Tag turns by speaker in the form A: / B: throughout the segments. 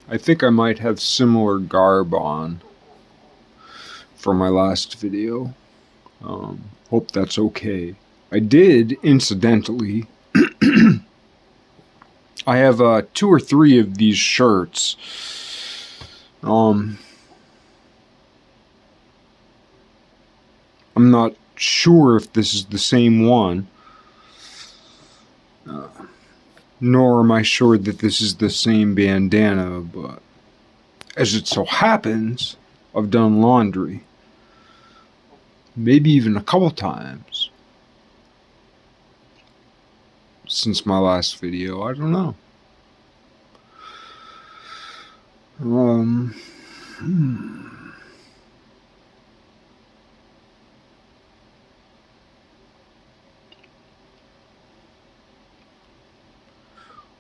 A: I think I might have similar garb on for my last video. Hope that's okay. I did, incidentally, I have 2 or 3 of these shirts. I'm not sure if this is the same one. Nor am I sure that this is the same bandana, but as it so happens, I've done laundry. Maybe even a couple times since my last video. I don't know.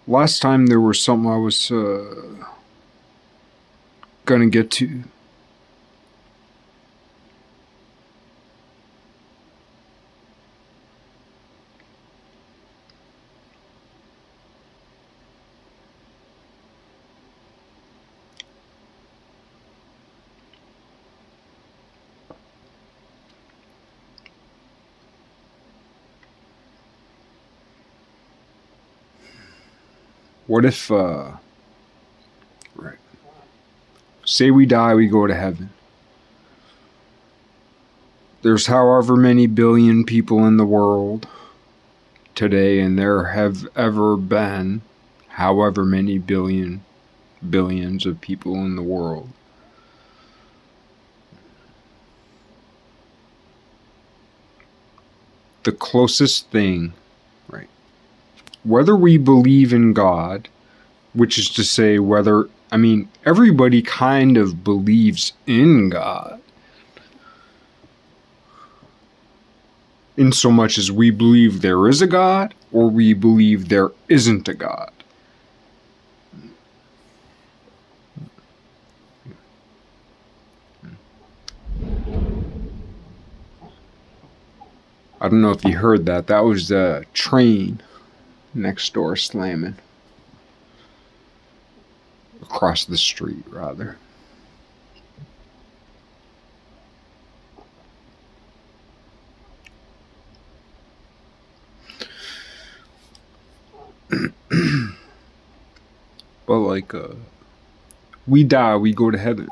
A: Last time there was something I was gonna get to. What if, right, say we die, we go to heaven. There's however many billion people in the world today, and there have ever been however many billions of people in the world. The closest thing, right? Whether we believe in God, which is to say whether, everybody kind of believes in God, in so much as we believe there is a God or we believe there isn't a God. I don't know if you heard that. That was the train next door slamming. Across the street, rather. But like, we die, we go to heaven.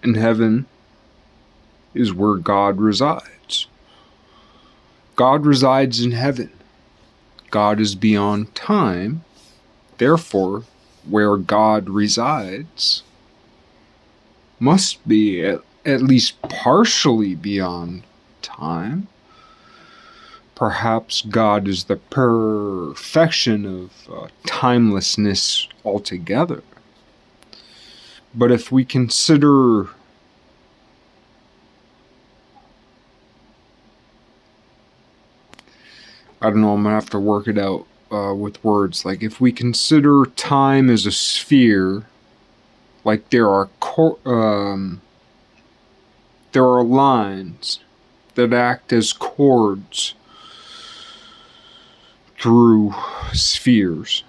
A: And heaven is where God resides. God resides in heaven. God is beyond time. Therefore, where God resides must be at least partially beyond time. Perhaps God is the perfection of timelessness altogether. But if we consider I don't know, I'm going to have to work it out with words. Like, if we consider time as a sphere, like there are lines that act as chords through spheres.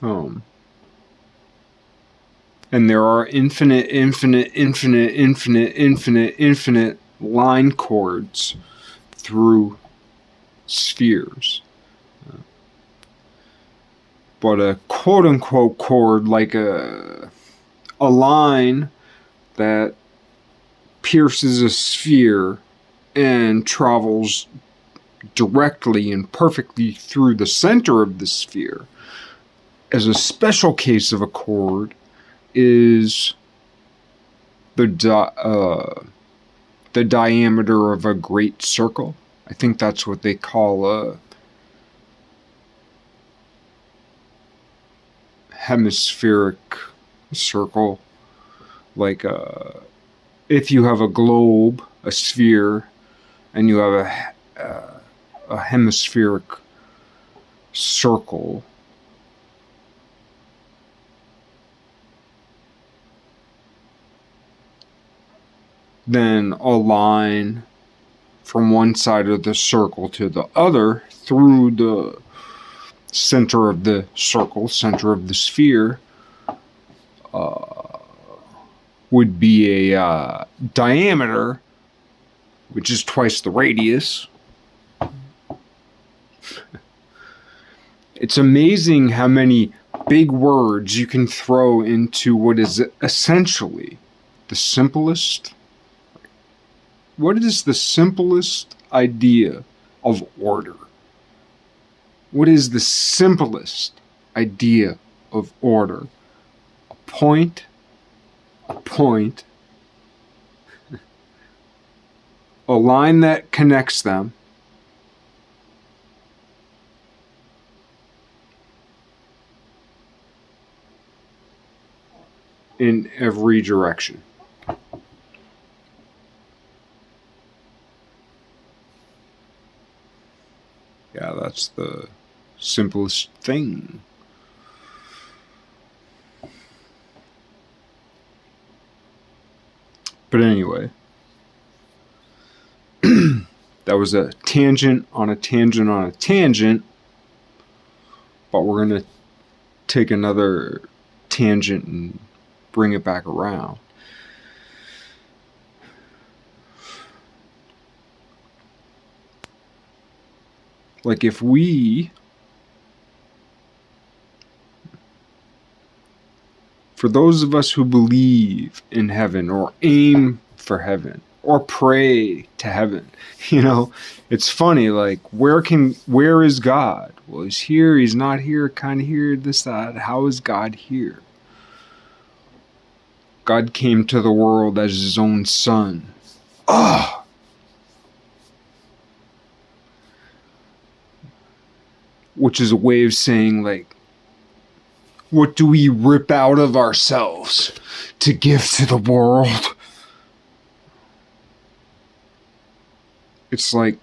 A: And there are infinite line chords through spheres. But a quote-unquote chord, like a line that pierces a sphere and travels directly and perfectly through the center of the sphere, as a special case of a chord, is the diameter of a great circle. I think that's what they call a hemispheric circle. Like if you have a globe, a sphere, and you have a hemispheric circle, then a line from one side of the circle to the other through the center of the circle, center of the sphere, would be a diameter, which is twice the radius. It's amazing how many big words you can throw into what is essentially the simplest. What is the simplest idea of order? What is the simplest idea of order? A point, a line that connects them, in every direction. Yeah, that's the simplest thing. But anyway, that was a tangent on a tangent on a tangent, but we're going to take another tangent and bring it back around. Like if we, for those of us who believe in heaven or aim for heaven or pray to heaven, it's funny, like where is God? Well, he's here, he's not here, kind of here, this, that. How is God here? God came to the world as his own son. Which is a way of saying, like, what do we rip out of ourselves to give to the world? It's like,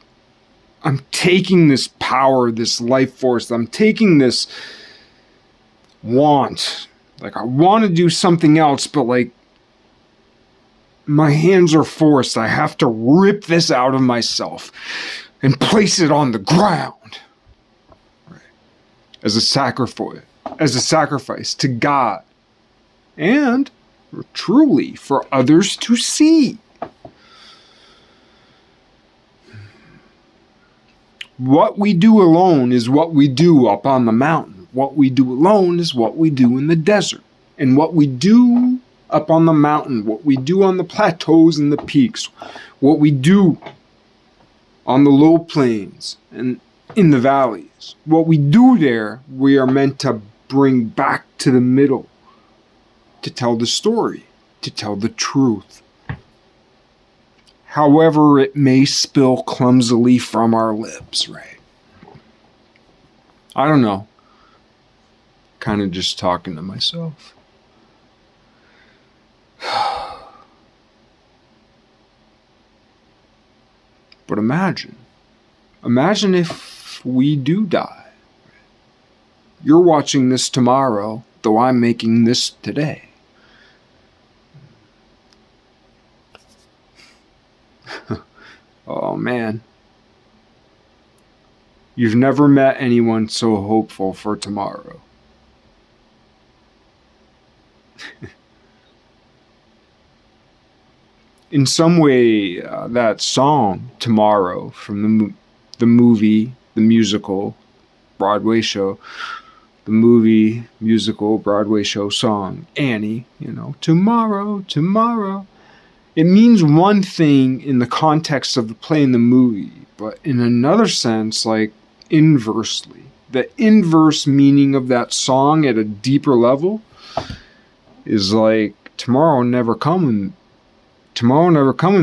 A: I'm taking this power, this life force, I'm taking this want. Like, I want to do something else, but like, my hands are forced. I have to rip this out of myself and place it on the ground. Right. As a sacrifice to God. And truly for others to see. What we do alone is what we do up on the mountain. What we do alone is what we do in the desert. And what we do up on the mountain, what we do on the plateaus and the peaks, what we do on the low plains and in the valleys, what we do there, we are meant to bring back to the middle, to tell the story, to tell the truth. However it may spill clumsily from our lips, right? I don't know. Kind of just talking to myself. But imagine if we do die. You're watching this tomorrow, though I'm making this today. Oh man. You've never met anyone so hopeful for tomorrow. In some way, that song, Tomorrow, from the movie, the musical, Broadway show, the movie, musical, Broadway show song, Annie, tomorrow, tomorrow. It means one thing in the context of the play and the movie, but in another sense, like inversely. The inverse meaning of that song at a deeper level is like, tomorrow never coming,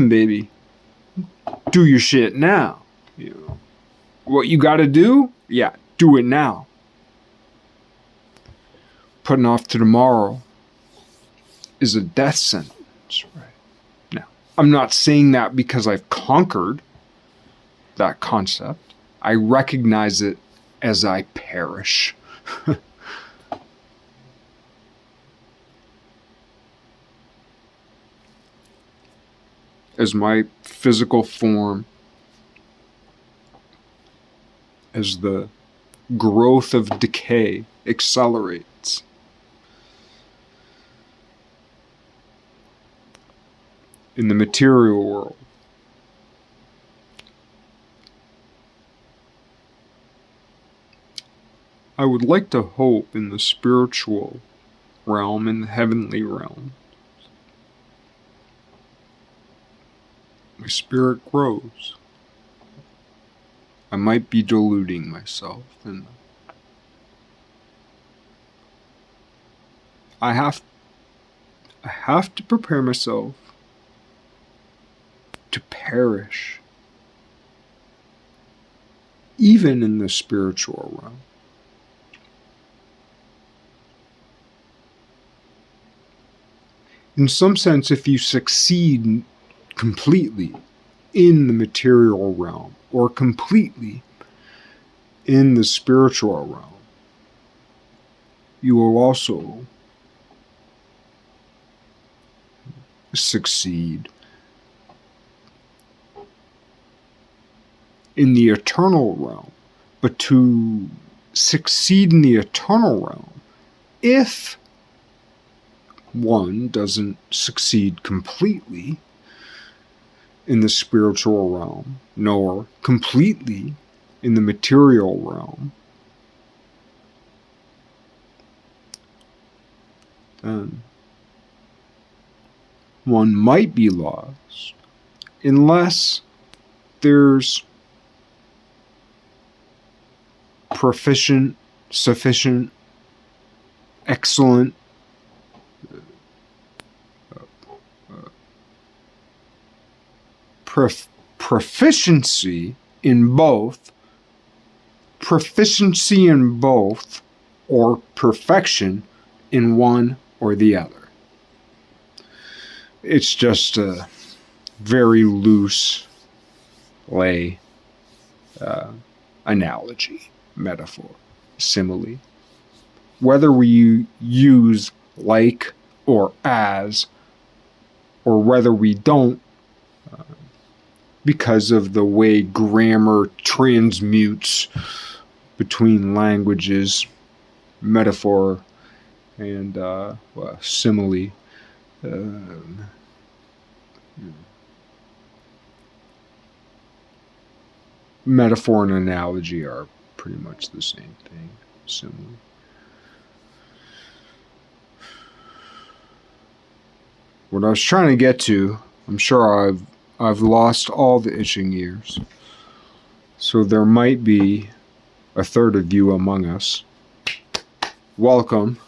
A: baby. Do your shit now. What you gotta do? Yeah, do it now. Putting off to tomorrow is a death sentence, right? Now, I'm not saying that because I've conquered that concept. I recognize it as I perish. as my physical form, as the growth of decay accelerates. In the material world, I would like to hope in the spiritual realm, in the heavenly realm, my spirit grows. I might be deluding myself, and I have to prepare myself to perish, even in the spiritual realm. In some sense, if you succeed completely in the material realm or completely in the spiritual realm, you will also succeed in the eternal realm. But to succeed in the eternal realm, if one doesn't succeed completely in the spiritual realm, nor completely in the material realm, then one might be lost unless there's proficient, sufficient, excellent proficiency in both, or perfection in one or the other. It's just a very loose lay analogy, metaphor, simile. Whether we use like or as, or whether we don't, because of the way grammar transmutes between languages, metaphor and simile. Metaphor and analogy are pretty much the same thing. Simile. What I was trying to get to, I'm sure I've lost all the itching ears. So there might be a third of you among us. Welcome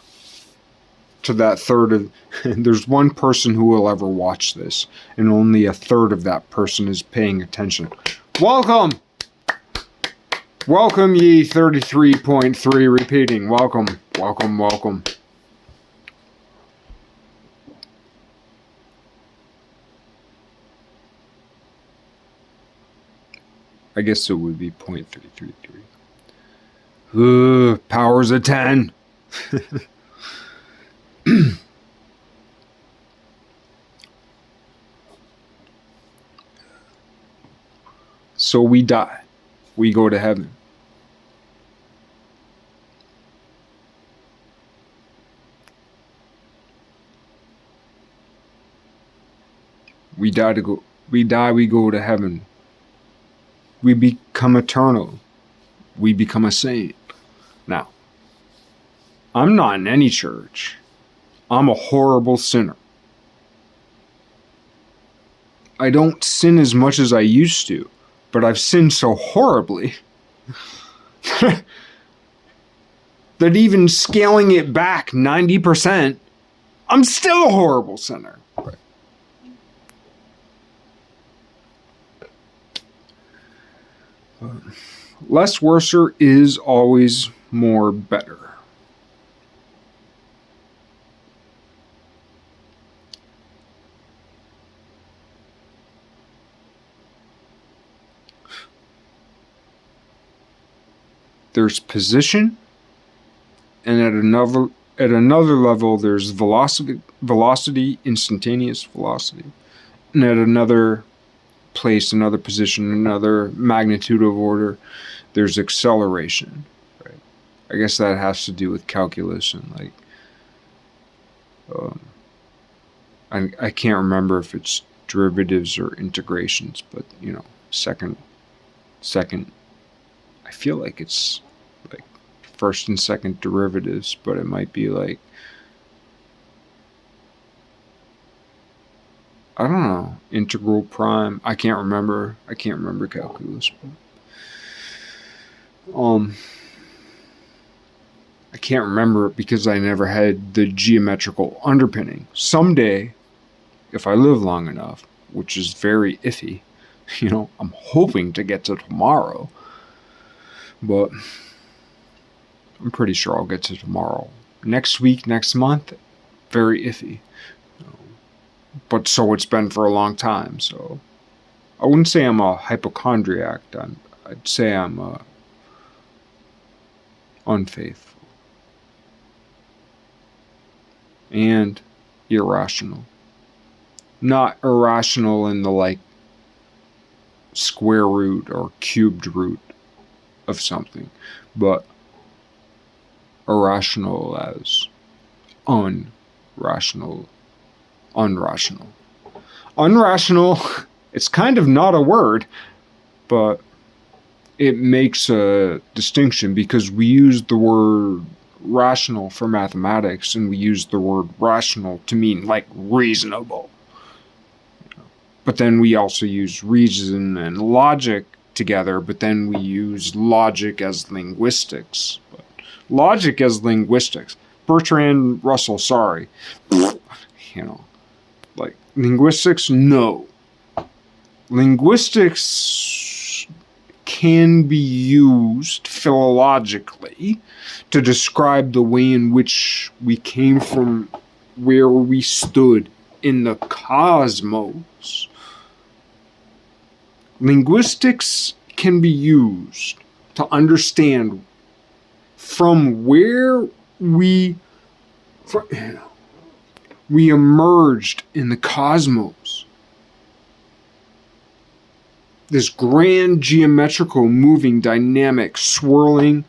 A: to that third of... There's one person who will ever watch this, and only a third of that person is paying attention. Welcome! Welcome, ye 33.3, repeating. Welcome, welcome, welcome. I guess it would be 0.333. Powers of 10. So we die. We go to heaven. We go to heaven. We become eternal. We become a saint. Now, I'm not in any church. I'm a horrible sinner. I don't sin as much as I used to, but I've sinned so horribly that even scaling it back 90%, I'm still a horrible sinner. Right. Less worser is always more better. There's position, and at another level there's velocity, instantaneous velocity, and at another place, another position, another magnitude of order, there's acceleration. Right? I guess that has to do with calculus and like, I can't remember if it's derivatives or integrations, but you know, second, I feel like it's like first and second derivatives, but it might be like, I don't know, integral prime. I can't remember calculus. But, I can't remember it because I never had the geometrical underpinning. Someday, if I live long enough, which is very iffy, you know, I'm hoping to get to tomorrow, but I'm pretty sure I'll get to tomorrow. Next week, next month, very iffy. But so it's been for a long time, so I wouldn't say I'm a hypochondriac. I'd say I'm unfaithful and irrational. Not irrational in the like square root or cubed root of something, but irrational as unrational. Unrational, it's kind of not a word, but it makes a distinction because we use the word rational for mathematics and we use the word rational to mean like reasonable. But then we also use reason and logic together, but then we use logic as linguistics. But logic as linguistics. Bertrand Russell, sorry. You know. Like, linguistics, no. Linguistics can be used philologically to describe the way in which we came from where we stood in the cosmos. Linguistics can be used to understand from where we emerged in the cosmos. This grand geometrical, moving, dynamic, swirling,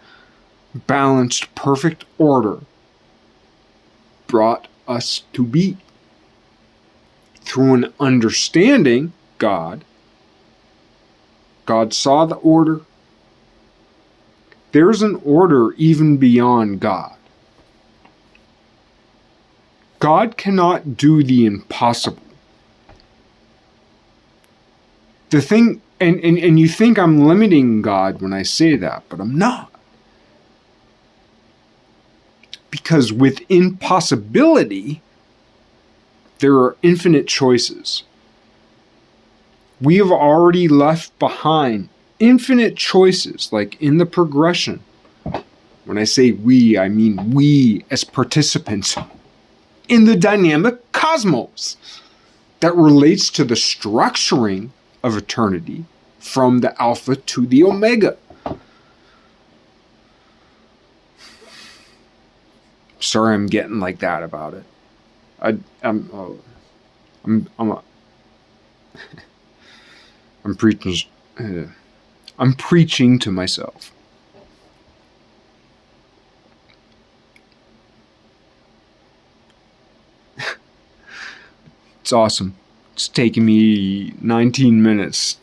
A: balanced, perfect order brought us to be. Through an understanding, God saw the order. There's an order even beyond God. God cannot do the impossible. The thing, and you think I'm limiting God when I say that, but I'm not. Because with impossibility, there are infinite choices. We have already left behind infinite choices, like in the progression. When I say we, I mean we as participants in the dynamic cosmos that relates to the structuring of eternity from the alpha to the omega. Sorry, I'm getting like that about it. I'm preaching to myself. It's awesome. It's taken me 19 minutes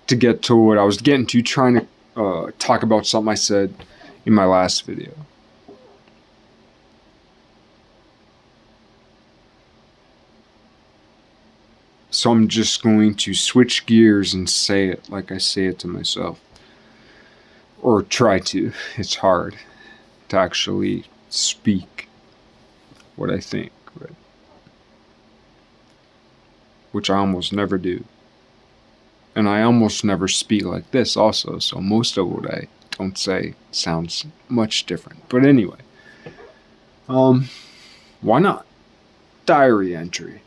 A: to get to what I was getting to, trying to talk about something I said in my last video. So I'm just going to switch gears and say it like I say it to myself. Or try to. It's hard to actually speak what I think, right? Which I almost never do. And I almost never speak like this also, so most of what I don't say sounds much different. But anyway, why not? Diary entry.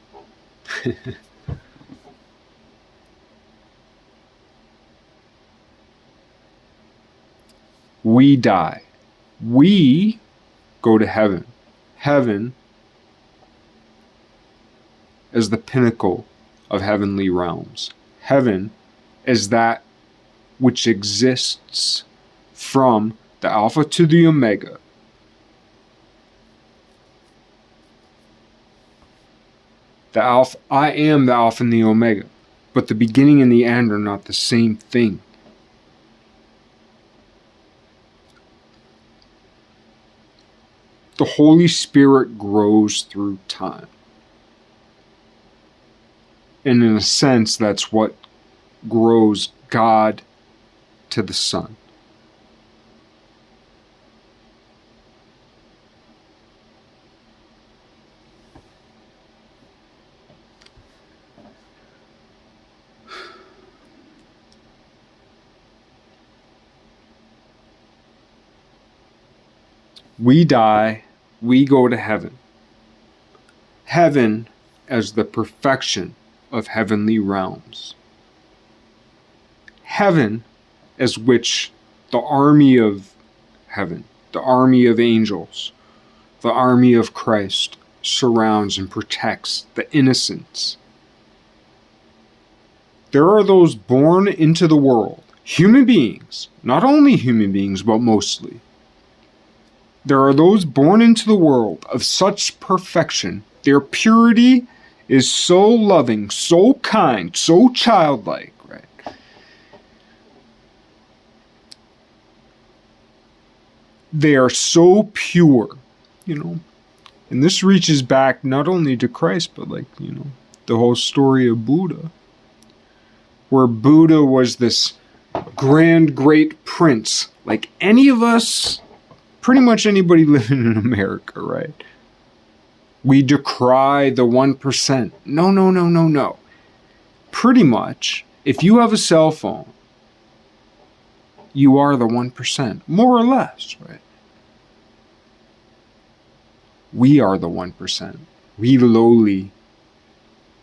A: We die. We go to heaven. Heaven, as the pinnacle of heavenly realms. Heaven is that which exists from the Alpha to the Omega. I am the Alpha and the Omega, but the beginning and the end are not the same thing. The Holy Spirit grows through time. And in a sense, that's what grows God to the Son. We die, we go to heaven. Heaven as the perfection of heavenly realms. Heaven as which the army of heaven, the army of angels, the army of Christ surrounds and protects the innocents. There are those born into the world, human beings, not only human beings, but mostly. There are those born into the world of such perfection, their purity is so loving, so kind, so childlike, right? They are so pure, and this reaches back not only to Christ, but the whole story of Buddha, where Buddha was this grand great prince, like any of us, pretty much anybody living in America, right? We decry the 1%. No. Pretty much, if you have a cell phone, you are the 1%, more or less, right? We are the 1%. We lowly,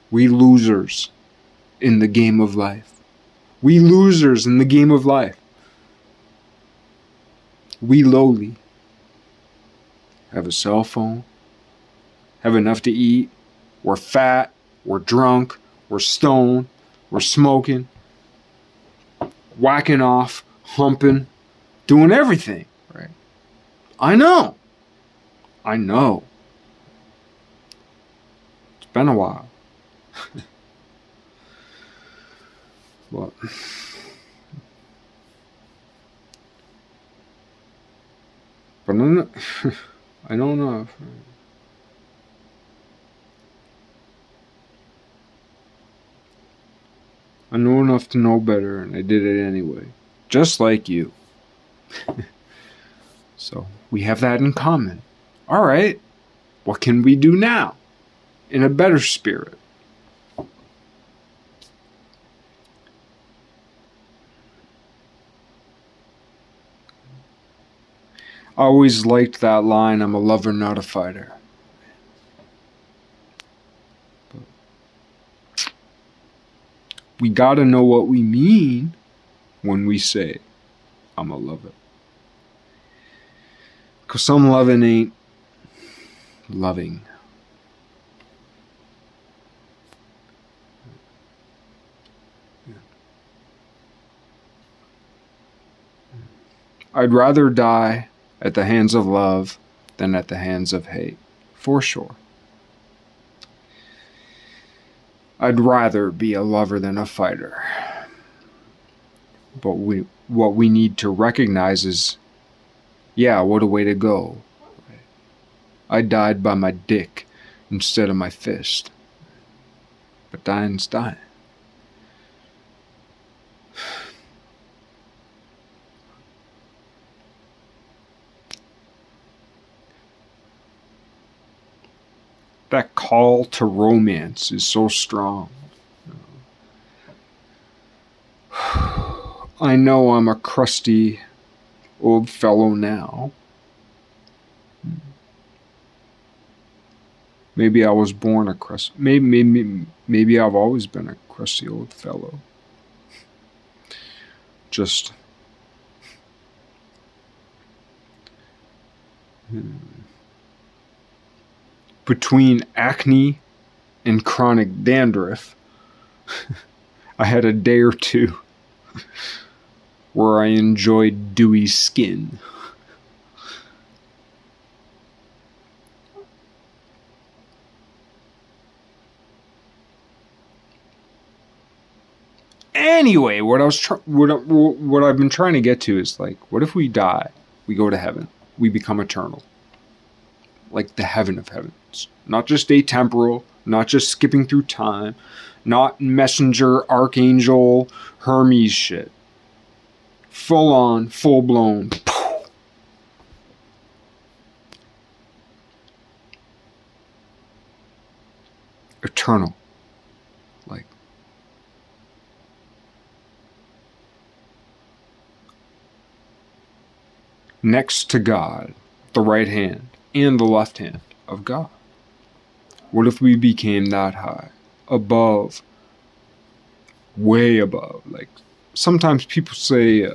A: we losers in the game of life. We losers in the game of life. We lowly have a cell phone, have enough to eat, we're fat, we're drunk, we're stoned, we're smoking, whacking off, humping, doing everything, right? I know. It's been a while. But I don't know. I know enough to know better, and I did it anyway. Just like you. So, we have that in common. All right, what can we do now? In a better spirit. I always liked that line, I'm a lover, not a fighter. But we gotta know what we mean when we say, I'm a lover. Because some loving ain't loving. I'd rather die at the hands of love than at the hands of hate, for sure. I'd rather be a lover than a fighter. But what we need to recognize is, yeah, what a way to go. I died by my dick instead of my fist. But dying's dying. That call to romance is so strong. I know I'm a crusty old fellow now. Maybe I was born a crusty. Maybe I've always been a crusty old fellow. Just between acne and chronic dandruff, I had a day or two where I enjoyed dewy skin. Anyway, what I've been trying to get to is like, what if we die, we go to heaven, we become eternal, like the heaven of heavens, not just atemporal, not just skipping through time, not messenger, archangel, Hermes shit, full on, full blown, eternal, like. Next to God, the right hand and the left hand of God. What if we became that high, above, way above? Like, sometimes people say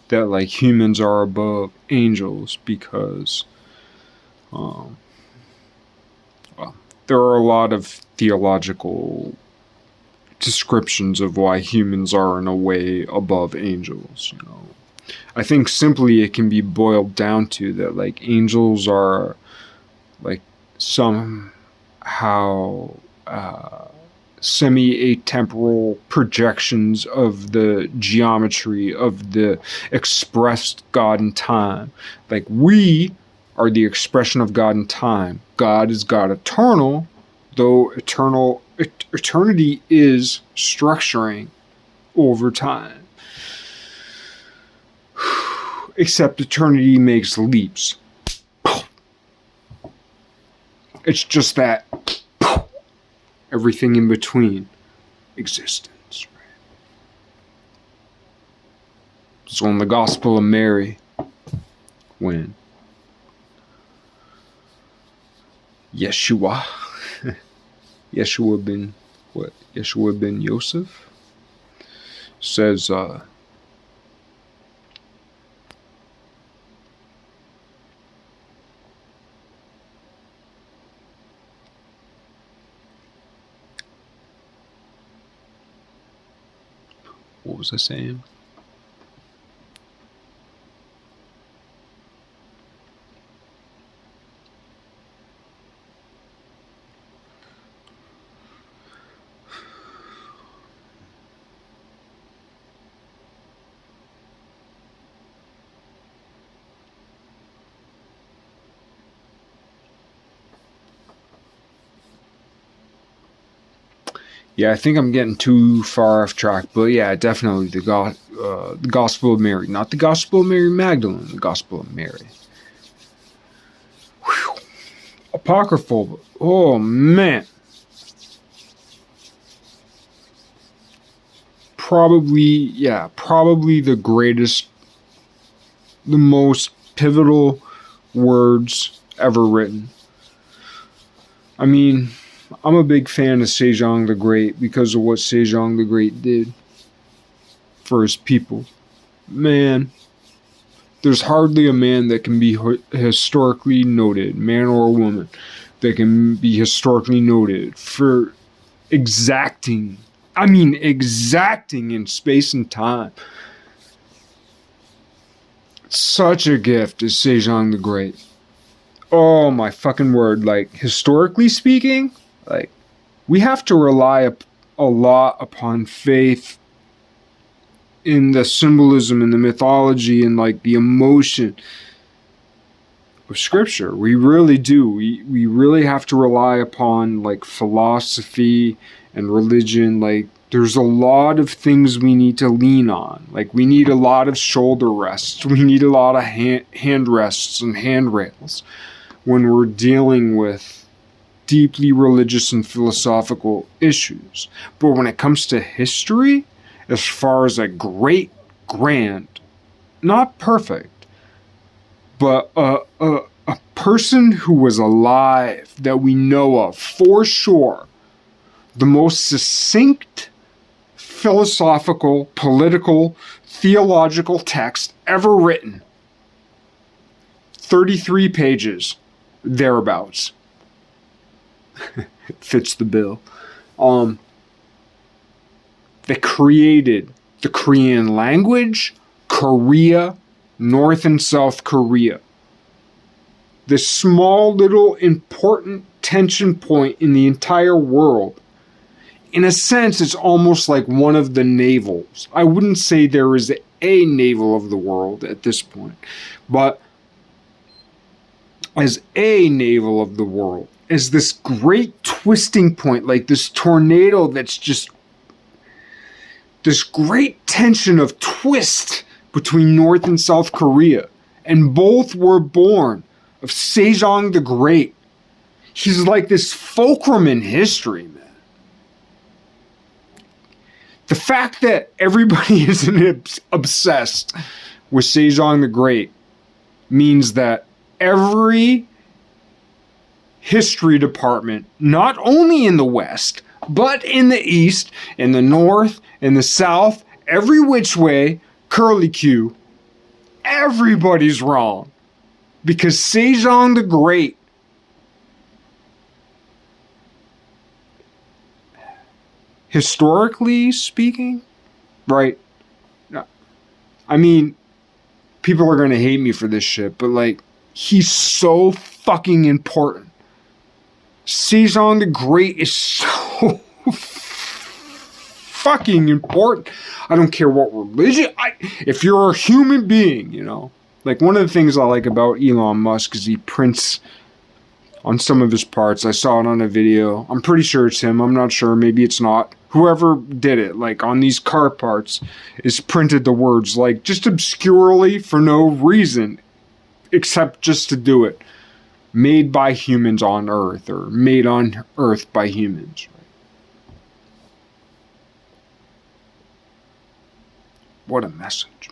A: that like humans are above angels because, well, there are a lot of theological descriptions of why humans are in a way above angels, you know. I think simply it can be boiled down to that, like, angels are like somehow semi-atemporal projections of the geometry of the expressed God in time. Like, we are the expression of God in time. God is God eternal, though eternity is structuring over time. Except eternity makes leaps. It's just that everything in between existence. So in the Gospel of Mary, when Yeshua ben Yosef says, what was I saying? Yeah, I think I'm getting too far off track, but yeah, definitely the Gospel of Mary, not the Gospel of Mary Magdalene, the Gospel of Mary. Whew. Apocryphal, oh man, probably the greatest, the most pivotal words ever written. I mean, I'm a big fan of Sejong the Great because of what Sejong the Great did for his people. Man, there's hardly a man that can be historically noted, man or woman, that can be historically noted for exacting in space and time. Such a gift is Sejong the Great. Oh my fucking word, like, historically speaking, like, we have to rely a lot upon faith in the symbolism and the mythology and like the emotion of scripture. We really do. We really have to rely upon like philosophy and religion. Like, there's a lot of things we need to lean on. Like, we need a lot of shoulder rests. We need a lot of hand rests and handrails when we're dealing with deeply religious and philosophical issues. But when it comes to history, as far as a great, grand, not perfect, but a person who was alive that we know of for sure, the most succinct philosophical, political, theological text ever written, 33 pages, thereabouts. fits the bill. That created the Korean language, Korea, North and South Korea. This small little important tension point in the entire world. In a sense, it's almost like one of the navels. I wouldn't say there is a navel of the world at this point, but as a navel of the world, as this great twisting point, like this tornado that's just this great tension of twist between North and South Korea. And both were born of Sejong the Great. He's like this fulcrum in history, man. The fact that everybody isn't obsessed with Sejong the Great means that every history department, not only in the West, but in the East, in the North, in the South, every which way, curly Q, everybody's wrong. Because Sejong the Great historically speaking, right? I mean, people are going to hate me for this shit, but like, he's so fucking important. Sejong the Great is so fucking important. I don't care what religion. If you're a human being, you know, like one of the things I like about Elon Musk is he prints on some of his parts. I saw it on a video. I'm pretty sure it's him. I'm not sure. Maybe it's not. Whoever did it, like on these car parts, is printed the words like just obscurely for no reason, except just to do it. Made by humans on Earth, or made on Earth by humans. What a message.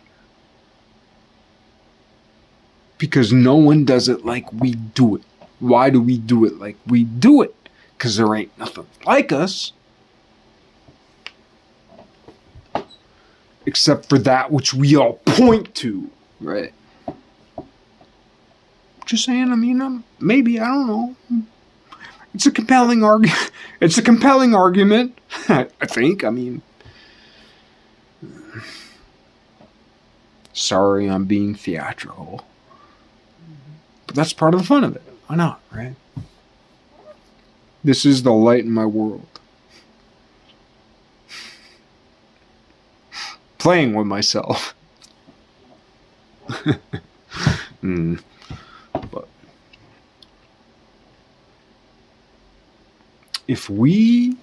A: Because no one does it like we do it. Why do we do it like we do it? Because there ain't nothing like us. Except for that which we all point to, right? Just saying, I mean, maybe, I don't know. It's a compelling argument. It's a compelling argument, I think. I mean, sorry, I'm being theatrical. But that's part of the fun of it. Why not, right? This is the light in my world. Playing with myself. But if we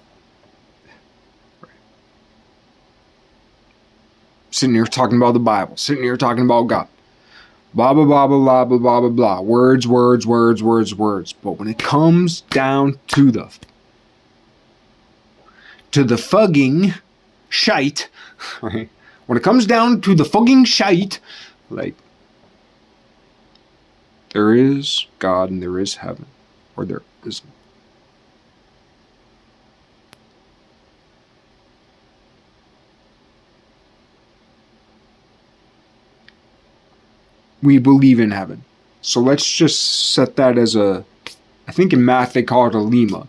A: sitting here talking about the Bible, sitting here talking about God, blah blah blah blah blah blah blah blah blah, words, words, words, words, words. But when it comes down to the fucking shite, right? When it comes down to the fucking shite, like, there is God and there is heaven, or there isn't. We believe in heaven. So let's just set that as I think in math they call it a lemma.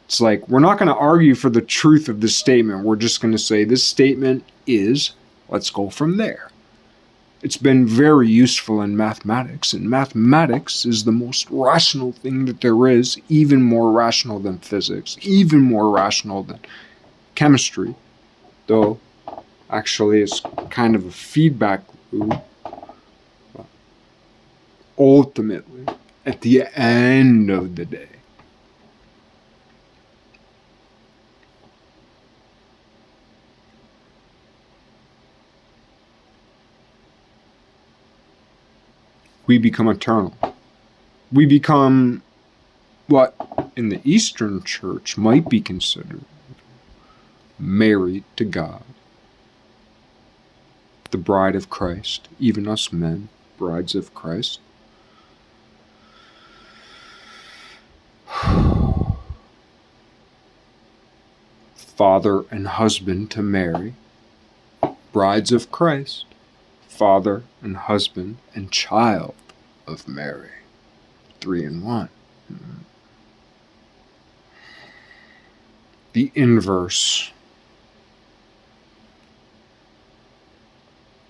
A: It's like, we're not going to argue for the truth of this statement. We're just going to say this statement is, let's go from there. It's been very useful in mathematics, and mathematics is the most rational thing that there is, even more rational than physics, even more rational than chemistry, though actually it's kind of a feedback loop. Ultimately, at the end of the day, we become eternal. We become what in the Eastern Church might be considered married to God, the bride of Christ, even us men, brides of Christ. Father and husband to Mary, brides of Christ, father and husband and child of Mary, 3 in 1. the inverse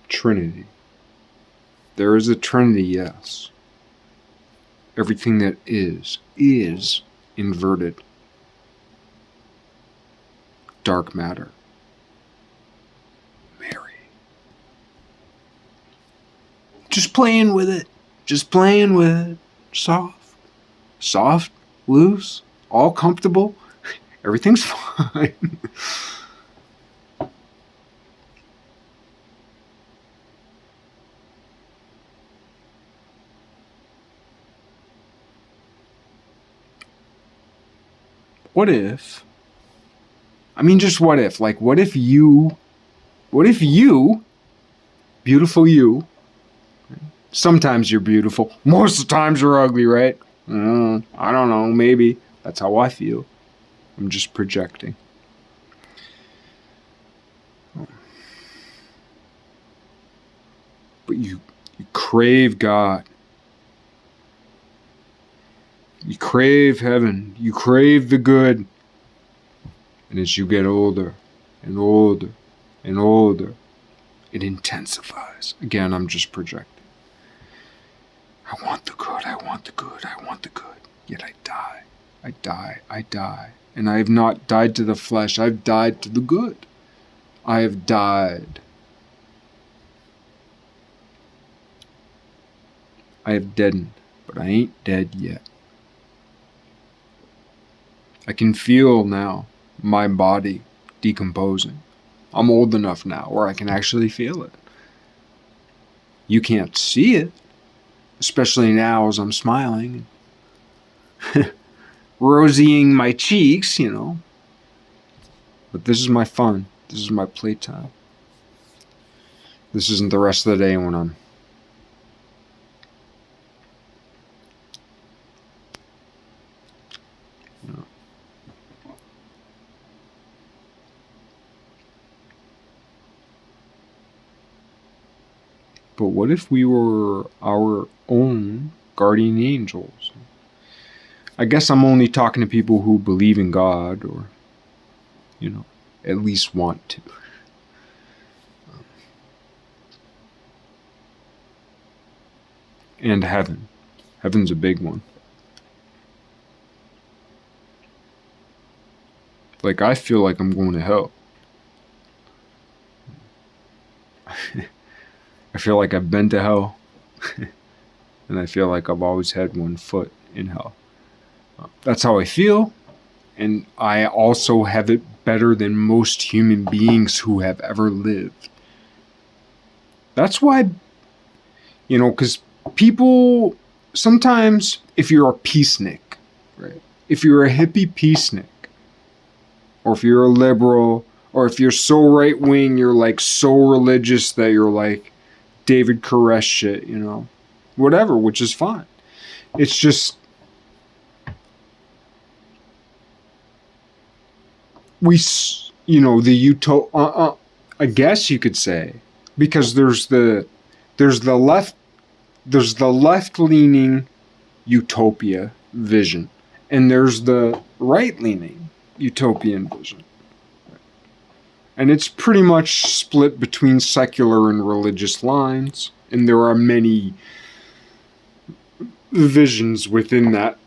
A: Trinity. There is a Trinity, yes. Everything that is inverted dark matter. Mary. Just playing with it. Just playing with it. Soft. Soft. Loose. All comfortable. Everything's fine. What if, just what if, what if you, beautiful you, sometimes you're beautiful, most of the times you're ugly, right? I don't know, maybe. That's how I feel. I'm just projecting. But you crave God. You crave heaven. You crave the good. And as you get older and older and older, it intensifies. Again, I'm just projecting. I want the good. I want the good. I want the good. Yet I die. I die. I die. And I have not died to the flesh. I've died to the good. I have died. I have deadened, but I ain't dead yet. I can feel now my body decomposing. I'm old enough now where I can actually feel it. You can't see it, especially now as I'm smiling, rosying my cheeks, But this is my fun. This is my playtime. This isn't the rest of the day when I'm But what if we were our own guardian angels? I guess I'm only talking to people who believe in God or, at least want to. And heaven. Heaven's a big one. I feel like I'm going to hell. I feel like I've been to hell. And I feel like I've always had one foot in hell. That's how I feel. And I also have it better than most human beings who have ever lived. That's why, because people, sometimes if you're a peacenik, right? If you're a hippie peacenik, or if you're a liberal, or if you're so right-wing, you're so religious that you're David Koresh shit, whatever, which is fine. It's just, the I guess you could say, because there's the left-leaning utopia vision, and there's the right-leaning utopian vision. And it's pretty much split between secular and religious lines. And there are many visions within that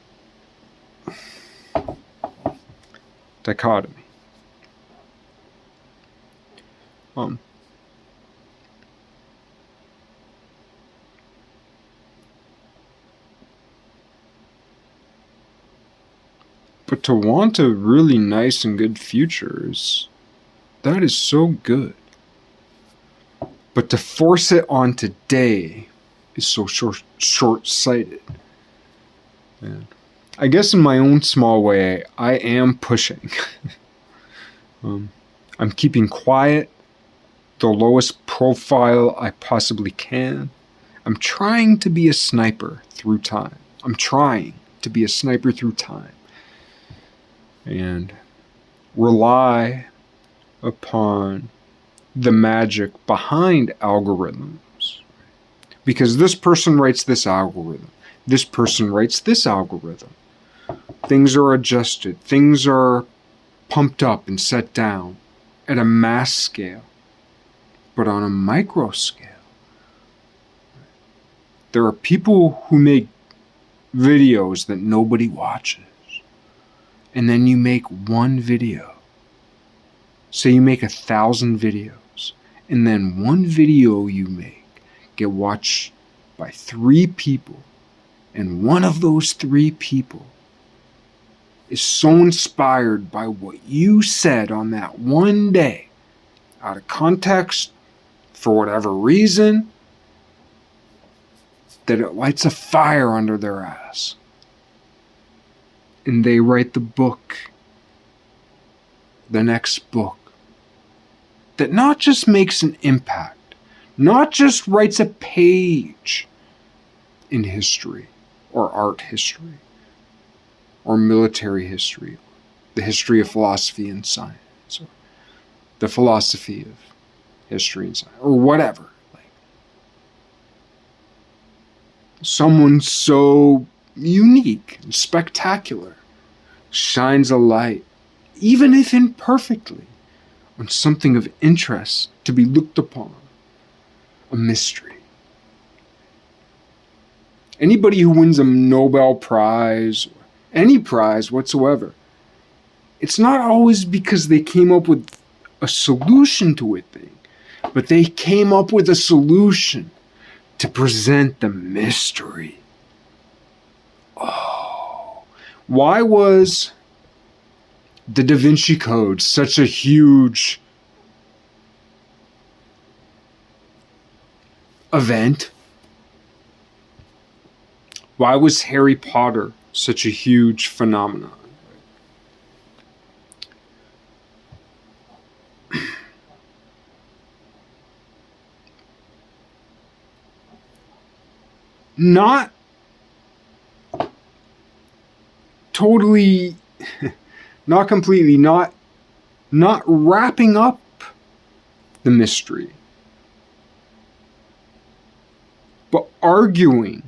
A: dichotomy. But to want a really nice and good future that is so good. But to force it on today is so short-sighted. And I guess in my own small way, I am pushing. I'm keeping quiet, the lowest profile I possibly can. I'm trying to be a sniper through time. And rely upon the magic behind algorithms. Because this person writes this algorithm. This person writes this algorithm. Things are adjusted. Things are pumped up and set down at a mass scale, but on a micro scale. There are people who make videos that nobody watches. And then you make one video. Say you make 1,000 videos. And then one video you make get watched by 3 people. And one of those 3 people is so inspired by what you said on that one day, out of context, for whatever reason, that it lights a fire under their ass. And they write the book, the next book, that not just makes an impact, not just writes a page in history, or art history, or military history, the history of philosophy and science, or the philosophy of history and science, or whatever. Like, someone so unique and spectacular shines a light, even if imperfectly, on something of interest to be looked upon, a mystery. Anybody who wins a Nobel Prize, or any prize whatsoever, it's not always because they came up with a solution to a thing, but they came up with a solution to present the mystery. Oh, why was the Da Vinci Code such a huge event? Why was Harry Potter such a huge phenomenon? Not totally, not completely, not wrapping up the mystery, but arguing.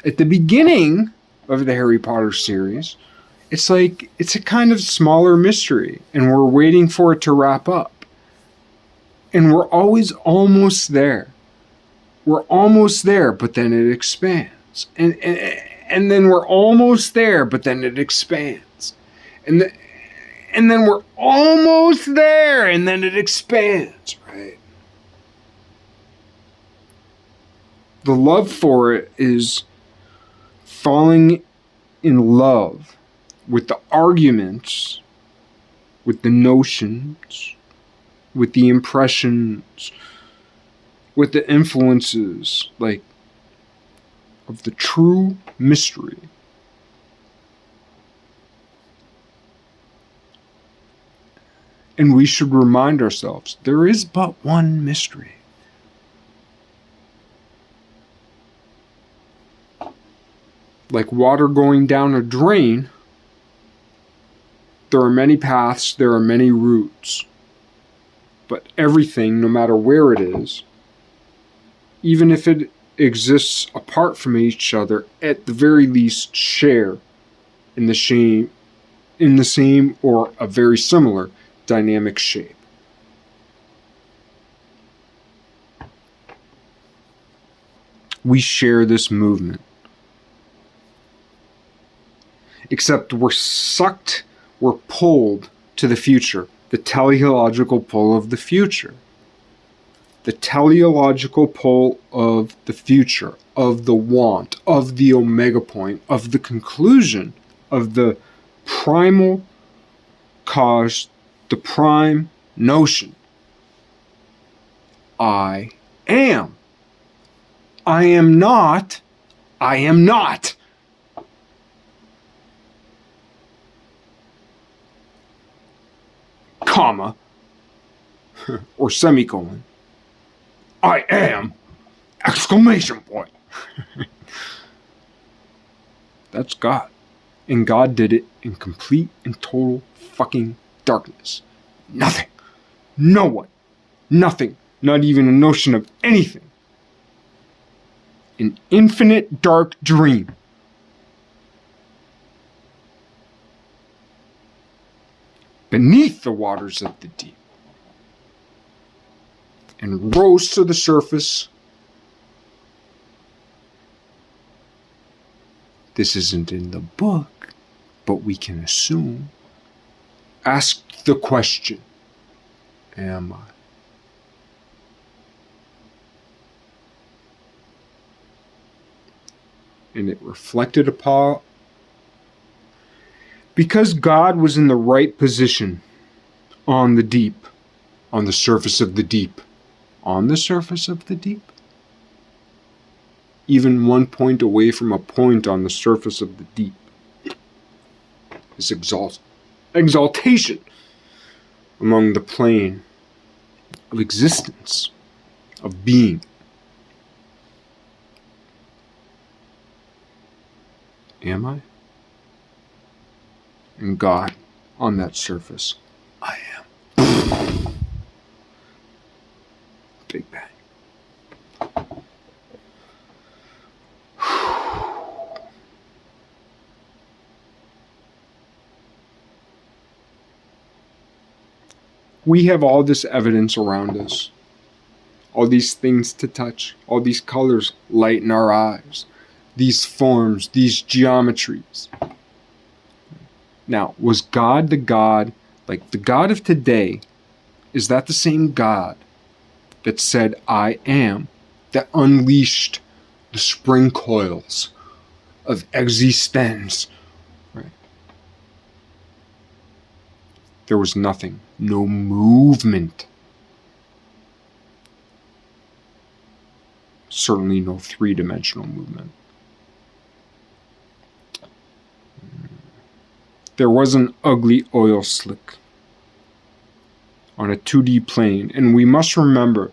A: At the beginning of the Harry Potter series, it's like it's a kind of smaller mystery, and we're waiting for it to wrap up. And we're always almost there. We're almost there, but then it expands. And then we're almost there, but then it expands. And then we're almost there, and then it expands, right? The love for it is falling in love with the arguments, with the notions, with the impressions, with the influences, like, of the true mystery. And we should remind ourselves, there is but one mystery. Like water going down a drain, there are many paths, there are many routes. But everything, no matter where it is, even if it exists apart from each other, at the very least share in the same or a very similar dynamic shape. We share this movement. Except we're pulled to the future, the teleological pull of the future. The teleological pull of the future, of the want, of the omega point, of the conclusion, of the primal cause, the prime notion. I am. I am not. I am not. Comma, or semicolon. I am! Exclamation point! That's God. And God did it in complete and total fucking darkness. Nothing. No one. Nothing. Not even a notion of anything. An infinite dark dream. beneath the waters of the deep, and rose to the surface. This isn't in the book, but we can assume. Asked the question, am I? And it reflected upon, because God was in the right position on the deep, on the surface of the deep, on the surface of the deep, even 1 point away from a point on the surface of the deep, is exaltation among the plane of existence, of being. Am I? And God, on that surface, I am. Big Bang. We have all this evidence around us, all these things to touch, all these colors light in our eyes, these forms, these geometries. Now, was God the God, like the God of today, is that the same God that said, I am, that unleashed the spring coils of existence? Right? There was nothing, no movement. Certainly no three-dimensional movement. There was an ugly oil slick on a 2D plane, and we must remember,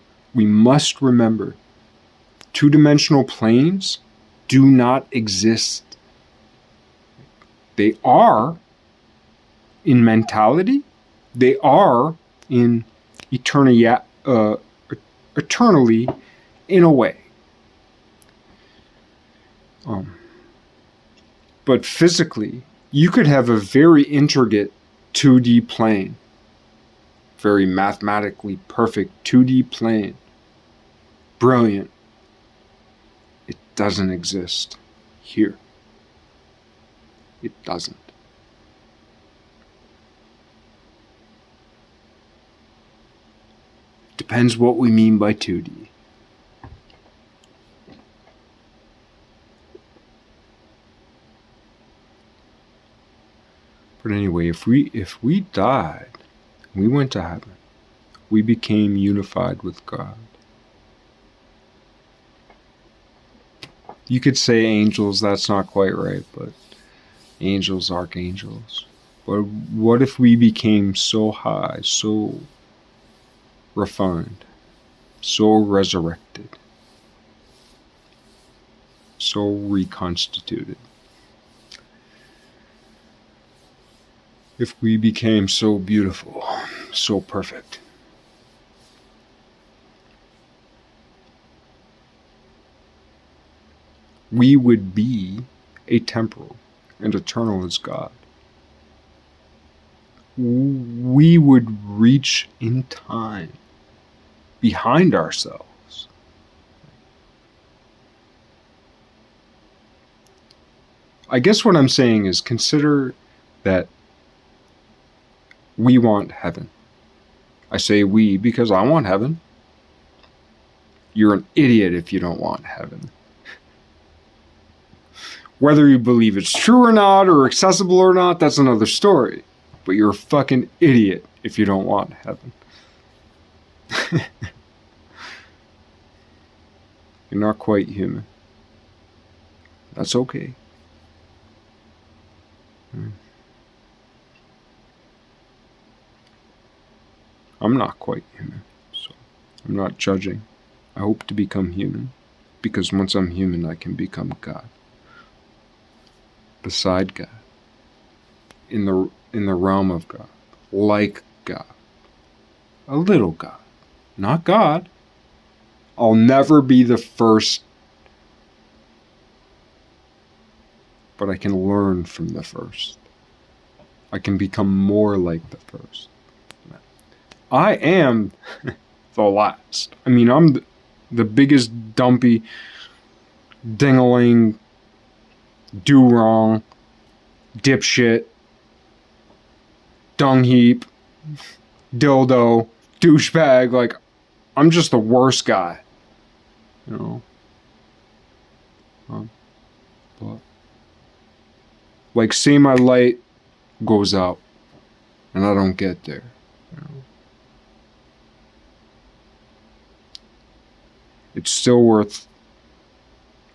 A: two-dimensional planes do not exist. They are in mentality, they are in eternally in a way. But physically, you could have a very intricate 2D plane, very mathematically perfect 2D plane. Brilliant. It doesn't exist here. It doesn't. Depends what we mean by 2D. But anyway, if we died, we went to heaven, we became unified with God. You could say angels, that's not quite right, but angels, archangels. But what if we became so high, so refined, so resurrected, so reconstituted? If we became so beautiful, so perfect, we would be atemporal and eternal as God. We would reach in time behind ourselves. I guess what I'm saying is, consider that we want heaven. I say we because I want heaven. You're an idiot if you don't want heaven. Whether you believe it's true or not, or accessible or not, that's another story. But you're a fucking idiot if you don't want heaven. You're not quite human. That's okay. I'm not quite human, so I'm not judging. I hope to become human, because once I'm human, I can become God. Beside God, in the realm of God, like God, a little God, not God. I'll never be the first, but I can learn from the first. I can become more like the first. I am the last. I mean, I'm the biggest dumpy, ding-a-ling, do-wrong, dipshit, dung heap, dildo, douchebag. Like, I'm just the worst guy. You know? But, like, say my light goes out and I don't get there. You know? It's still worth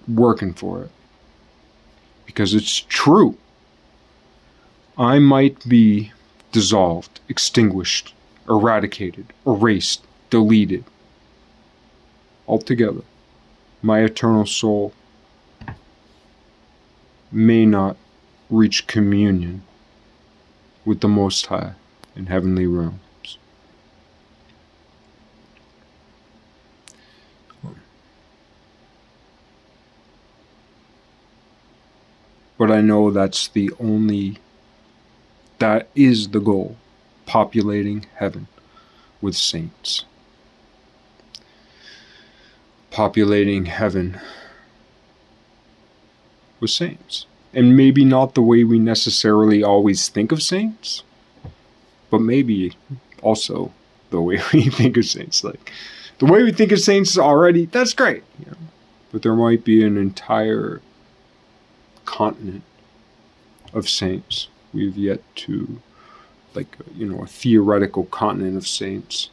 A: working for it. Because it's true. I might be dissolved, extinguished, eradicated, erased, deleted. Altogether. My eternal soul may not reach communion with the Most High in heavenly realms. But I know that is the goal, populating heaven with saints. Populating heaven with saints. And maybe not the way we necessarily always think of saints, but maybe also the way we think of saints. Like, the way we think of saints already, that's great. You know? But there might be an entire continent of saints we've yet to, like, you know, a theoretical continent of saints.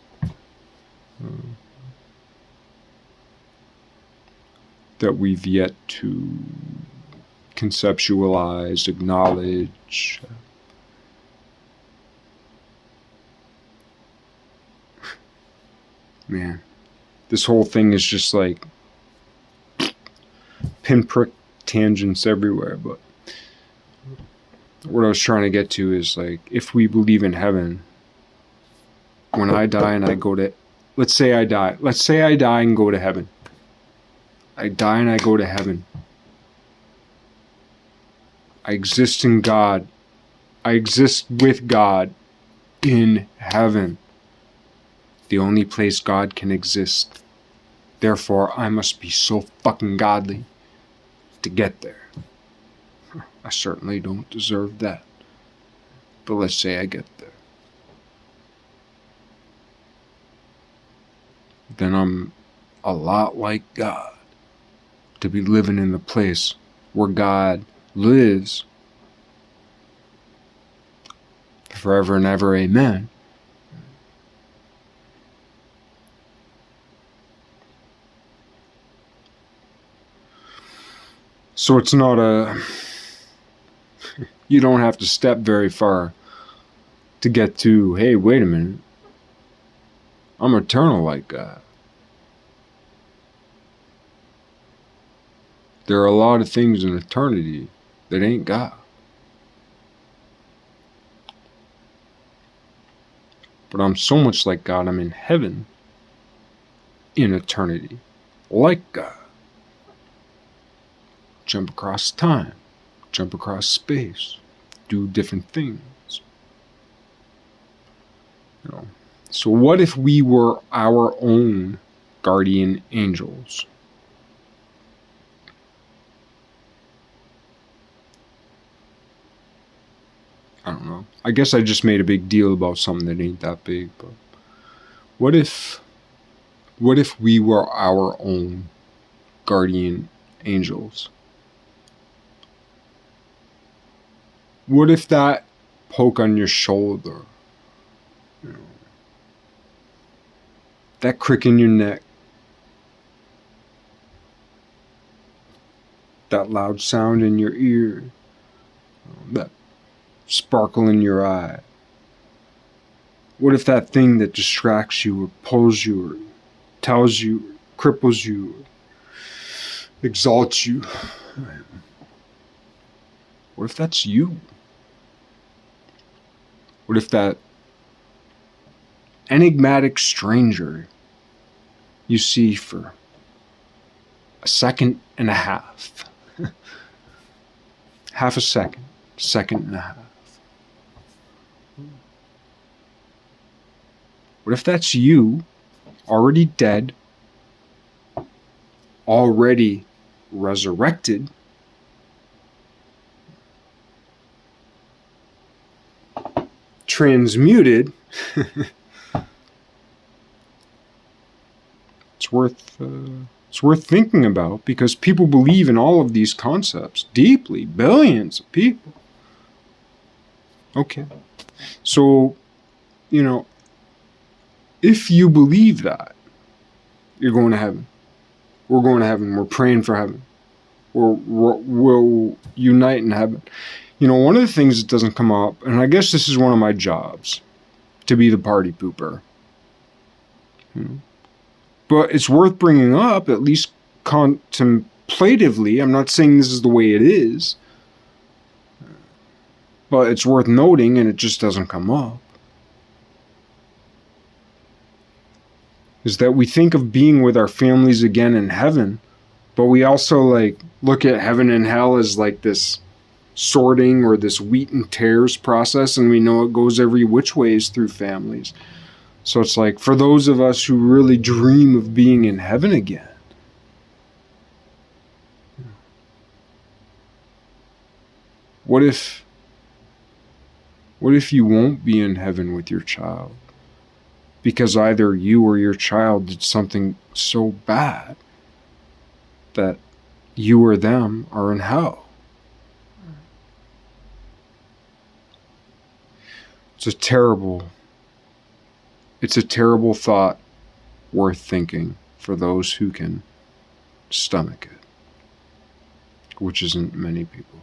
A: That we've yet to conceptualize, acknowledge. Man, this whole thing is just like pinprick tangents everywhere. But what I was trying to get to is, like, if we believe in heaven, when I die and I go to, let's say I die and go to heaven. I die and I go to heaven. I exist in God. I exist with God in heaven. The only place God can exist. Therefore, I must be so fucking godly to get there. I certainly don't deserve that. But let's say I get there. Then I'm a lot like God. To be living in the place where God lives forever and ever, amen. So it's not you don't have to step very far to get to, hey, wait a minute, I'm eternal like God. There are a lot of things in eternity that ain't God. But I'm so much like God, I'm in heaven in eternity, like God. Jump across time, jump across space, do different things. You know. So what if we were our own guardian angels? I don't know. I guess I just made a big deal about something that ain't that big, but what if we were our own guardian angels? What if that poke on your shoulder, you know, that crick in your neck, that loud sound in your ear, that sparkle in your eye? What if that thing that distracts you or pulls you or tells you or cripples you or exalts you, what if that's you? What if that enigmatic stranger you see for a second and a half, half a second, second and a half, What if that's you, already dead, already resurrected, transmuted? It's worth thinking about, because people believe in all of these concepts deeply. Billions of people. Okay. So, if you believe that, you're going to heaven. We're going to heaven. We're praying for heaven. We'll unite in heaven. One of the things that doesn't come up, and I guess this is one of my jobs, to be the party pooper. But it's worth bringing up, at least contemplatively. I'm not saying this is the way it is, but it's worth noting, and it just doesn't come up, is that we think of being with our families again in heaven, but we also look at heaven and hell as this sorting or this wheat and tares process, and we know it goes every which ways through families. So it's for those of us who really dream of being in heaven again, what if you won't be in heaven with your child because either you or your child did something so bad that you or them are in hell? It's a terrible thought, worth thinking for those who can stomach it, which isn't many people.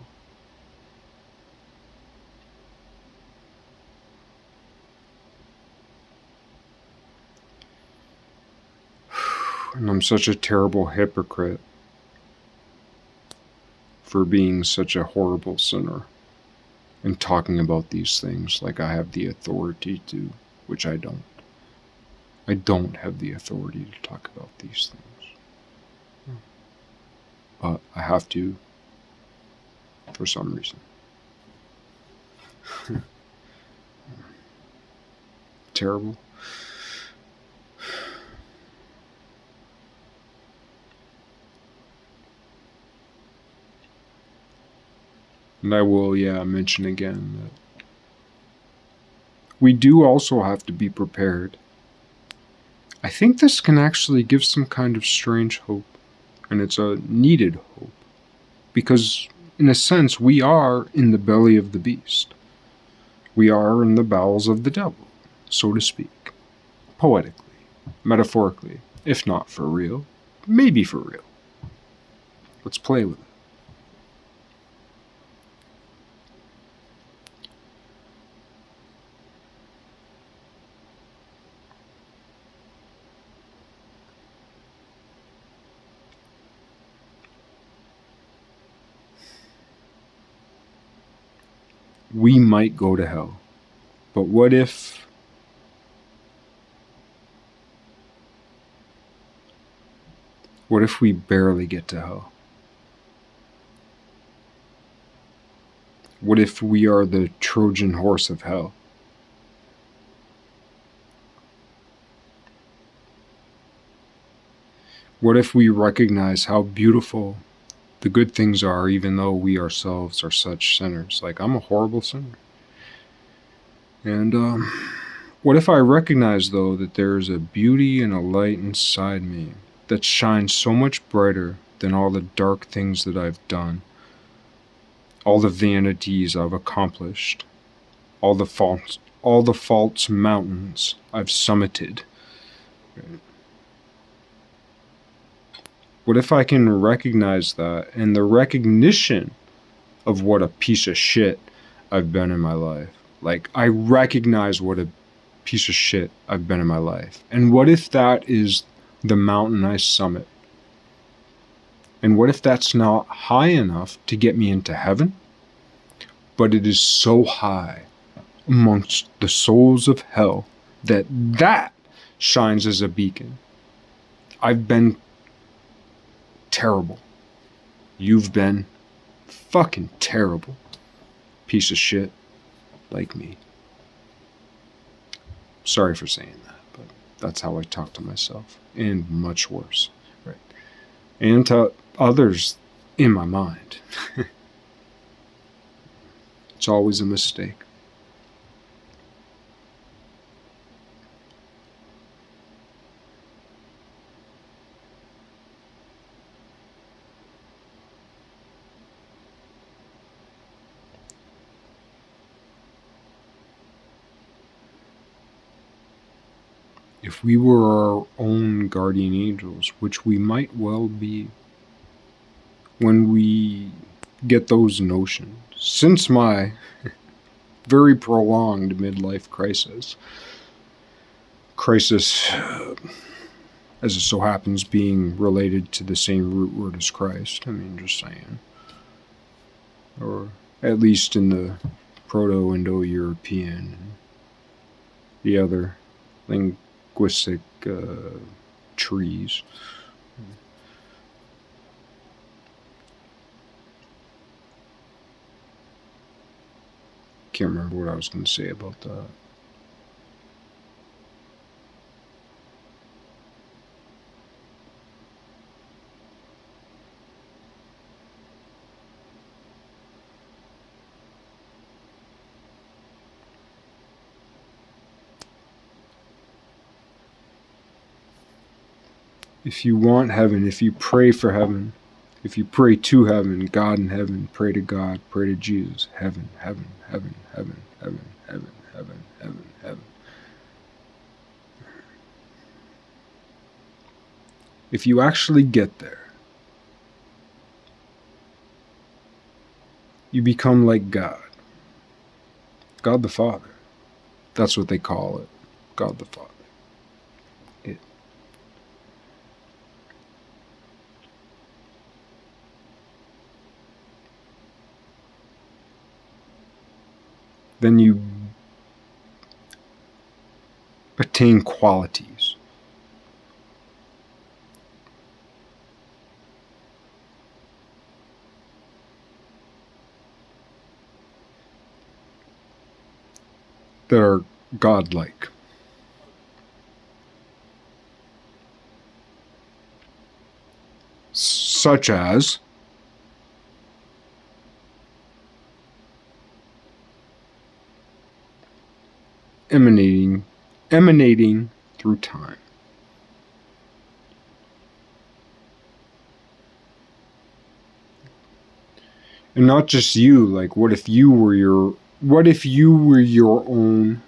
A: And I'm such a terrible hypocrite for being such a horrible sinner and talking about these things like I have the authority to, which I don't. I don't have the authority to talk about these things. But I have to for some reason. Terrible. And I will, mention again that we do also have to be prepared. I think this can actually give some kind of strange hope, and it's a needed hope, because in a sense we are in the belly of the beast. We are in the bowels of the devil, so to speak, poetically, metaphorically, if not for real, maybe for real. Let's play with it. We might go to hell, but what if we barely get to hell? What if we are the Trojan horse of hell? What if we recognize how beautiful the good things are, even though we ourselves are such sinners? I'm a horrible sinner. And what if I recognize, though, that there is a beauty and a light inside me that shines so much brighter than all the dark things that I've done, all the vanities I've accomplished, all the false mountains I've summited? What if I can recognize that, and the recognition of what a piece of shit I've been in my life? I recognize what a piece of shit I've been in my life. And what if that is the mountain I summit? And what if that's not high enough to get me into heaven, but it is so high amongst the souls of hell that shines as a beacon? I've been terrible. You've been fucking terrible. Piece of shit like me. Sorry for saying that, but that's how I talk to myself, and much worse, right? And to others in my mind. It's always a mistake. If we were our own guardian angels, which we might well be when we get those notions, since my very prolonged midlife crisis, as it so happens, being related to the same root word as Christ. I mean, just saying. Or at least in the Proto-Indo-European, the other linguistic trees. Can't remember what I was going to say about that. If you want heaven, if you pray for heaven, if you pray to heaven, God in heaven, pray to God, pray to Jesus, heaven, heaven, heaven, heaven, heaven, heaven, heaven, heaven, heaven. If you actually get there, you become like God. God the Father. That's what they call it. God the Father. Then you attain qualities. That are godlike. Such as emanating through time. And not just you, like what if you were your own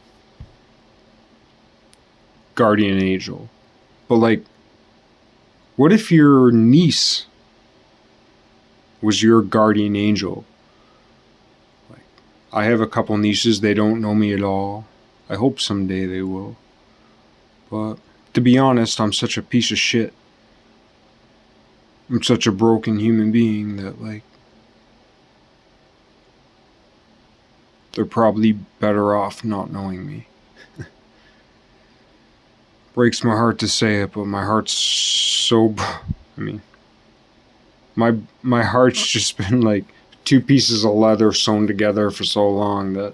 A: guardian angel? But like, what if your niece was your guardian angel? Like, I have a couple nieces, they don't know me at all. I hope someday they will. But to be honest, I'm such a piece of shit. I'm such a broken human being that, like, they're probably better off not knowing me. Breaks my heart to say it, but my heart's so... I mean, my heart's just been like two pieces of leather sewn together for so long that...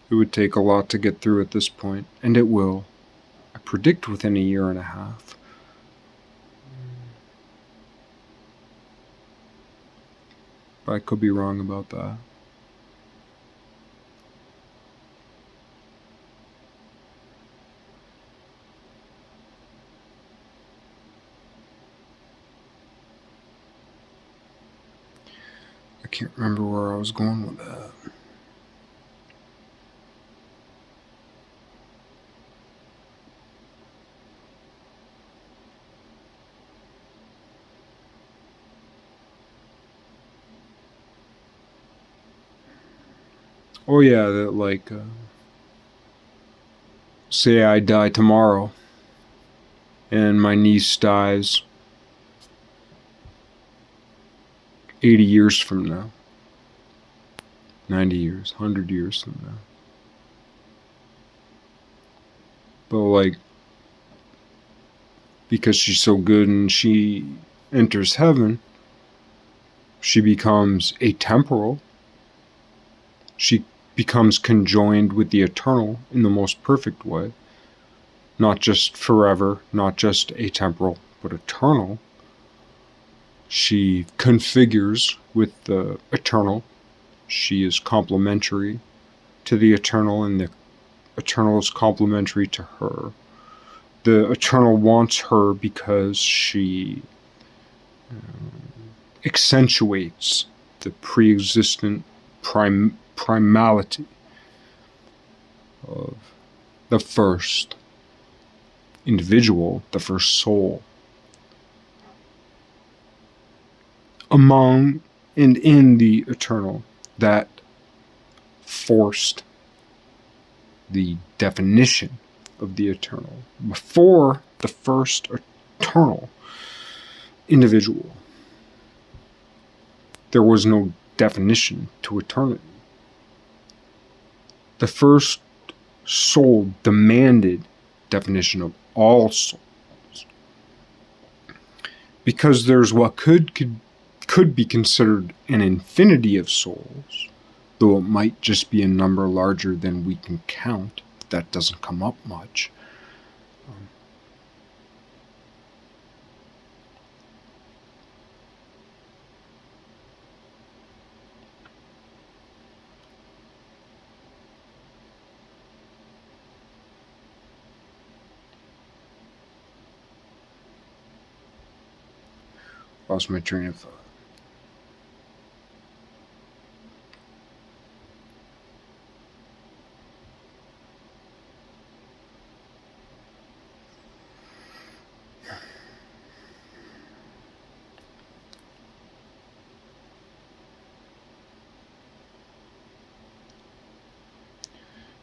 A: it would take a lot to get through at this point, and it will. I predict within a year and a half. But I could be wrong about that. I can't remember where I was going with that. Oh yeah, that like, say I die tomorrow, and my niece dies 80 years from now, 90 years, 100 years from now. But like, because she's so good and she enters heaven, She becomes atemporal. She becomes conjoined with the eternal in the most perfect way. Not just forever, not just atemporal, but eternal. She configures with the eternal. She is complementary to the eternal, and the eternal is complementary to her. The eternal wants her because she accentuates the pre-existent primality of the first individual, the first soul. Among and in the eternal, that forced the definition of the eternal. Before the first eternal individual, there was no definition to eternity. The first soul demanded definition of all souls, because there's what could be considered an infinity of souls, though it might just be a number larger than we can count. That doesn't come up much. Lost my train of thought.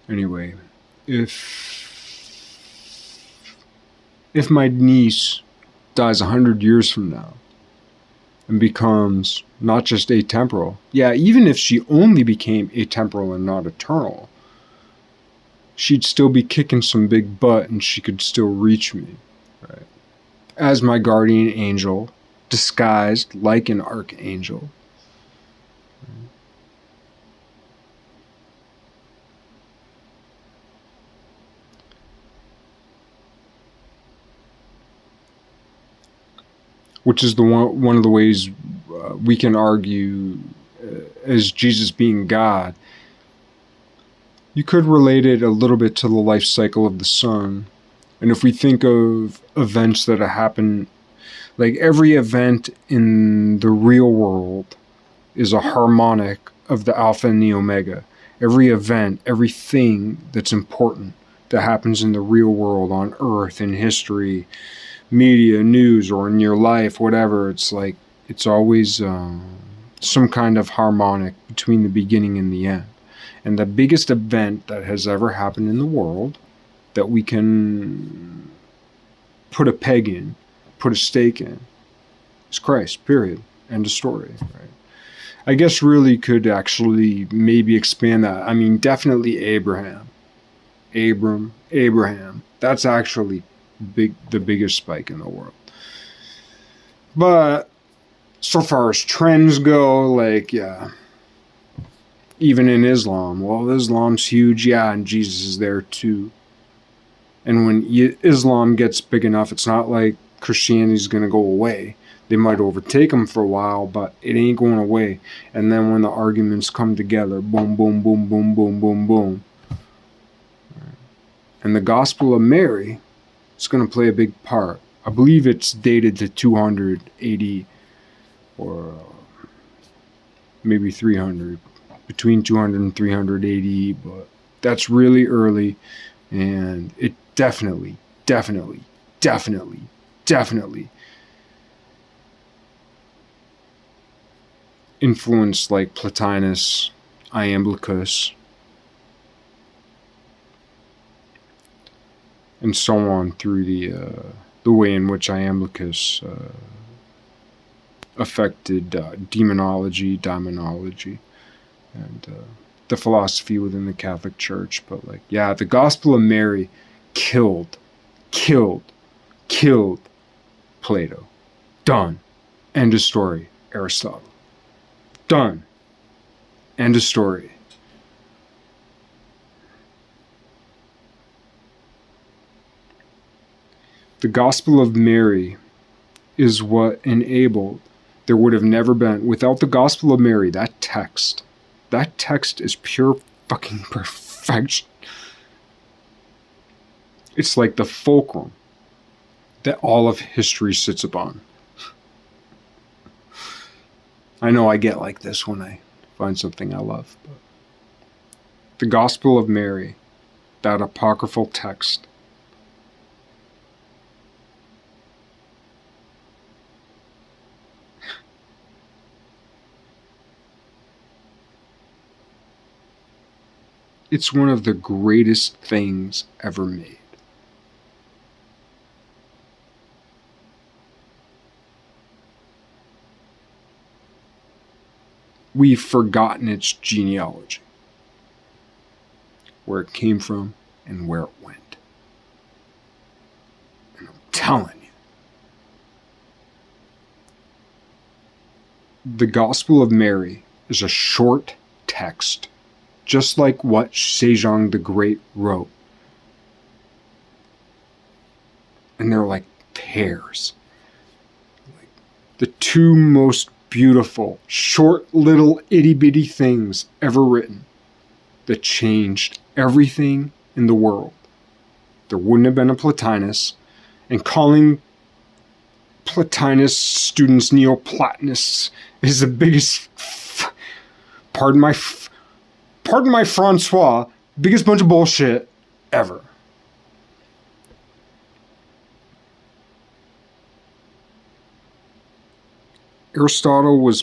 A: Anyway, if my niece dies 100 years from now and becomes not just atemporal, yeah, even if she only became atemporal and not eternal, she'd still be kicking some big butt and she could still reach me, right? As my guardian angel, disguised like an archangel. Which is one of the ways we can argue as Jesus being God. You could relate it a little bit to the life cycle of the sun. And if we think of events that happen, like every event in the real world is a harmonic of the alpha and the omega. Every event, everything that's important that happens in the real world, on earth, in history, media, news, or in your life, whatever, it's like it's always some kind of harmonic between the beginning and the end. And the biggest event that has ever happened in the world that we can put a peg in, put a stake in, is Christ, period. End of story, right? I guess really could actually maybe expand that. I mean, definitely Abraham. That's actually the biggest spike in the world. But so far as trends go, like, yeah, even in Islam, well, Islam's huge, yeah, and Jesus is there too. And when Islam gets big enough, it's not like Christianity's going to go away. They might overtake them for a while, but it ain't going away. And then when the arguments come together, boom, boom, boom, boom, boom, boom, boom. And the Gospel of Mary is going to play a big part. I believe it's dated to 200 AD or maybe 300, between 200 and 300 AD, but that's really early, and it definitely influenced like Plotinus, Iamblichus, and so on through the way in which Iamblichus affected demonology, and the philosophy within the Catholic Church. But like, yeah, the Gospel of Mary killed Plato. Done. End of story. Aristotle. Done. End of story. The Gospel of Mary is what enabled. There would have never been, without the Gospel of Mary, that text is pure fucking perfection. It's like the fulcrum that all of history sits upon. I know I get like this when I find something I love. But the Gospel of Mary, that apocryphal text, it's one of the greatest things ever made. We've forgotten its genealogy, where it came from and where it went. And I'm telling you, the Gospel of Mary is a short text, just like what Sejong the Great wrote. And they're like pairs. Like the two most beautiful, short little itty bitty things ever written that changed everything in the world. There wouldn't have been a Plotinus, and calling Plotinus students Neoplatonists is the biggest, pardon my Francois, biggest bunch of bullshit ever. Aristotle was